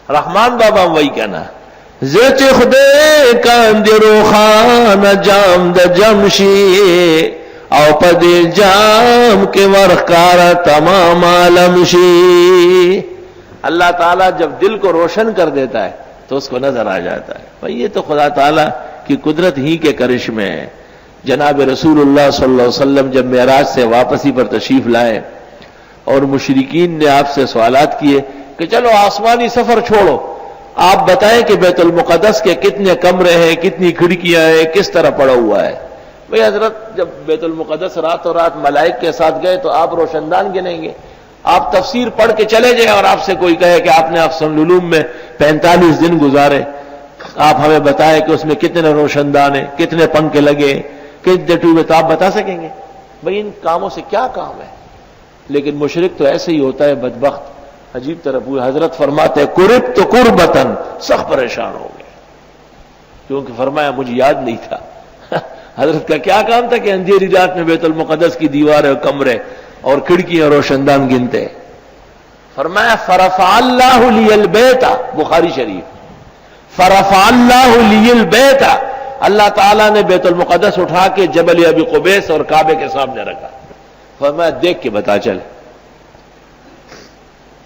رحمان بابا وہی کہنا زچ خدے کاندرو خان جام د جمشی او پد جام کے ورکار تمام عالم شی. اللہ تعالیٰ جب دل کو روشن کر دیتا ہے تو اس کو نظر آ جاتا ہے. بھائی یہ تو خدا تعالیٰ کی قدرت ہی کے کرشمے ہے. جناب رسول اللہ صلی اللہ علیہ وسلم جب معراج سے واپسی پر تشریف لائے اور مشرکین نے آپ سے سوالات کیے کہ چلو آسمانی سفر چھوڑو، آپ بتائیں کہ بیت المقدس کے کتنے کمرے ہیں، کتنی کھڑکیاں ہیں، کس طرح پڑا ہوا ہے. بھئی حضرت جب بیت المقدس راتوں رات ملائک کے ساتھ گئے تو آپ روشندان گنیں گے. آپ تفسیر پڑھ کے چلے جائیں اور آپ سے کوئی کہے کہ آپ نے افسن العلوم میں 45 دن گزارے، آپ ہمیں بتائیں کہ اس میں کتنے روشندان ہیں، کتنے پنکھے لگے، کتنے ٹیوب، تو آپ بتا سکیں گے؟ بھئی ان کاموں سے کیا کام ہے؟ لیکن مشرک تو ایسے ہی ہوتا ہے بدبخت، عجیب طرح پورے. حضرت فرماتے قرب تو قربتن، سخت پریشان ہو گئے کیونکہ فرمایا مجھے یاد نہیں تھا. حضرت کا کیا کام تھا کہ اندھیری رات میں بیت المقدس کی دیواریں اور کمرے اور کھڑکیاں اور روشندان گنتے. فرمایا فرفع اللہ لی البیت، بخاری شریف، فرفع اللہ لی البیت، اللہ تعالیٰ نے بیت المقدس اٹھا کے جبل ابی قبیس اور کعبے کے سامنے رکھا. فرمایا دیکھ کے بتا چل.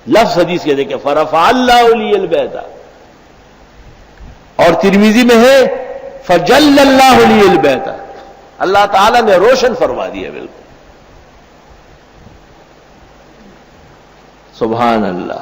لفظ حدیث کے دیکھیں فرفع اللہ لی البیت، اور ترمذی میں ہے فجل اللہ لی البیت، اللہ تعالیٰ نے روشن فرما دیا. بالکل سبحان اللہ.